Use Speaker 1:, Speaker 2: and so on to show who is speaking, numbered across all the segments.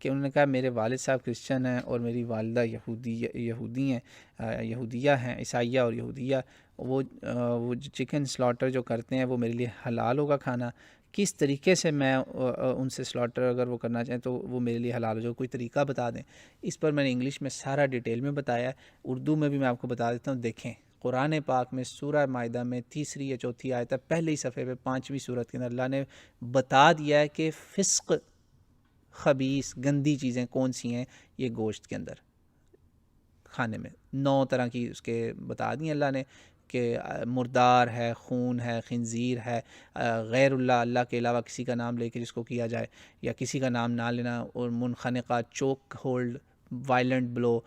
Speaker 1: کہ انہوں نے کہا میرے والد صاحب کرسچن ہیں اور میری والدہ یہودیہ ہیں، عیسائیہ اور یہودیہ، وہ چکن سلاٹر جو کرتے ہیں وہ میرے لیے حلال ہوگا کھانا، کس طریقے سے میں ان سے سلاٹر اگر وہ کرنا چاہیں تو وہ میرے لیے حلال ہو جائے، کوئی طریقہ بتا دیں۔ اس پر میں نے انگلش میں سارا ڈیٹیل میں بتایا ہے، اردو میں بھی میں آپ کو بتا دیتا ہوں۔ دیکھیں قرآن پاک میں سورہ مائدہ میں 3 یا 4 آیت ہے، پہلے ہی صفحے پہ 5ویں سورت کے اندر اللہ نے بتا دیا ہے کہ فسق، خبیث، گندی چیزیں کون سی ہیں یہ گوشت کے اندر کھانے میں 9 طرح کی اس کے بتا دی اللہ نے، کہ مردار ہے، خون ہے، خنزیر ہے، غیر اللہ کے علاوہ کسی کا نام لے کے جس کو کیا جائے، یا کسی کا نام نہ لینا، اور منخنقہ، چوک ہولڈ، وائلنٹ بلو،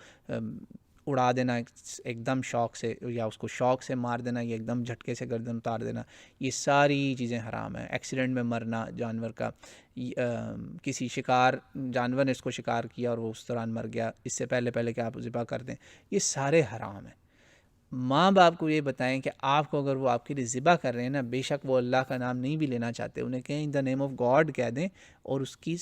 Speaker 1: اڑا دینا ایک دم شوق سے، یا اس کو شوق سے مار دینا، یا ایک دم جھٹکے سے گردن اتار دینا، یہ ساری چیزیں حرام ہیں۔ ایکسیڈنٹ میں مرنا جانور کا، کسی شکار جانور نے اس کو شکار کیا اور وہ اس دوران مر گیا، اس سے پہلے کہ آپ ذبح کر دیں، یہ سارے حرام ہیں۔ ماں باپ کو یہ بتائیں کہ آپ کو اگر وہ آپ کے لیے ذبح کر رہے ہیں نا، بے شک وہ اللہ کا نام نہیں بھی لینا چاہتے، انہیں کہیں ان دا نیم آف گاڈ کہہ دیں، اور اس کی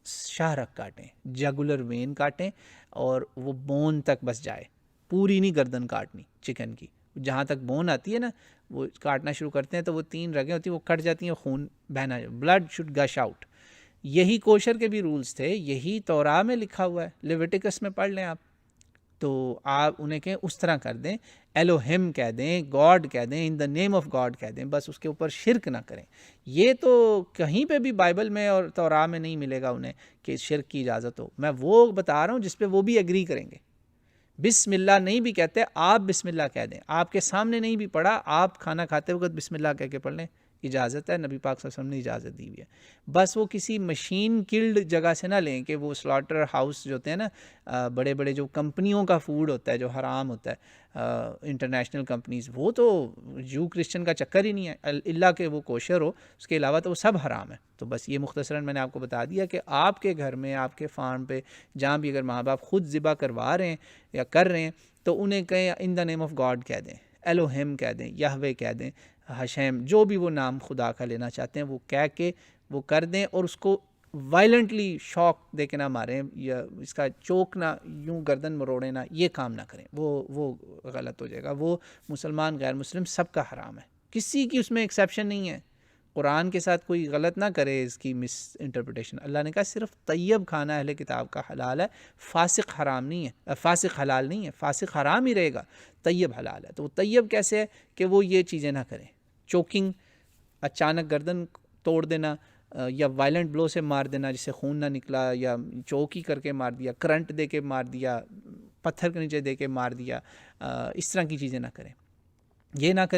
Speaker 1: شاہرگ کاٹیں، جگولر وین کاٹیں، اور وہ بون تک بس جائے، پوری نہیں گردن کاٹنی چکن کی، جہاں تک بون آتی ہے نا وہ کاٹنا شروع کرتے ہیں تو وہ 3 رگیں ہوتی ہیں وہ کٹ جاتی ہیں، خون بہنا، بلڈ شوڈ گش آؤٹ۔ یہی کوشر کے بھی رولز تھے، یہی توراہ میں لکھا ہوا ہے، لیویٹیکس میں پڑھ لیں آپ، تو آپ انہیں کہیں اس طرح کر دیں، ایلوہم کہہ دیں، گاڈ کہہ دیں، ان دا نیم آف گاڈ کہہ دیں، بس اس کے اوپر شرک نہ کریں۔ یہ تو کہیں پہ بھی بائبل میں اور توراہ میں نہیں ملے گا انہیں کہ شرک کی اجازت ہو، میں وہ بتا رہا ہوں جس پہ وہ بھی ایگری کریں گے۔ بسم اللہ نہیں بھی کہتے، آپ بسم اللہ کہہ دیں، آپ کے سامنے نہیں بھی پڑھا، آپ کھانا کھاتے وقت بسم اللہ کہہ کے پڑھ لیں، اجازت ہے، نبی پاک صلی اللہ علیہ وسلم نے اجازت دی ہوئی ہے۔ بس وہ کسی مشین کلڈ جگہ سے نہ لیں کہ وہ سلاٹر ہاؤس جو ہوتے ہیں نا، بڑے بڑے جو کمپنیوں کا فوڈ ہوتا ہے جو حرام ہوتا ہے، انٹرنیشنل کمپنیز، وہ تو جو کرسچن کا چکر ہی نہیں ہے، اللہ کہ وہ کوشر ہو، اس کے علاوہ تو وہ سب حرام ہے۔ تو بس یہ مختصراً میں نے آپ کو بتا دیا کہ آپ کے گھر میں، آپ کے فارم پہ جہاں بھی اگر ماں باپ خود ذبح کروا رہے ہیں یا کر رہے ہیں تو انہیں کہیں ان دا نیم آف گاڈ کہہ دیں، ایلوہم کہہ دیں، یہوے کہہ دیں، حشیم، جو بھی وہ نام خدا کا لینا چاہتے ہیں وہ کہہ کے وہ کر دیں، اور اس کو وائلنٹلی شوق دے کے نہ ماریں، یا اس کا چوک نہ، یوں گردن مروڑیں نہ، یہ کام نہ کریں، وہ غلط ہو جائے گا، وہ مسلمان غیر مسلم سب کا حرام ہے، کسی کی اس میں ایکسیپشن نہیں ہے۔ قرآن کے ساتھ کوئی غلط نہ کرے اس کی مس انٹرپریٹیشن۔ اللہ نے کہا صرف طیب کھانا اہل کتاب کا حلال ہے، فاسق حرام نہیں ہے، فاسق حلال نہیں ہے، فاسق حرام ہی رہے گا، طیب حلال ہے۔ تو وہ طیب کیسے ہے کہ وہ یہ چیزیں نہ کریں، چوکنگ، اچانک گردن توڑ دینا، یا وائلنٹ بلو سے مار دینا جس سے خون نہ نکلا، یا چوک ہی کر کے مار دیا، کرنٹ دے کے مار دیا، پتھر کے نیچے دے کے مار دیا، اس طرح کی چیزیں نہ کریں، یہ نہ کریں۔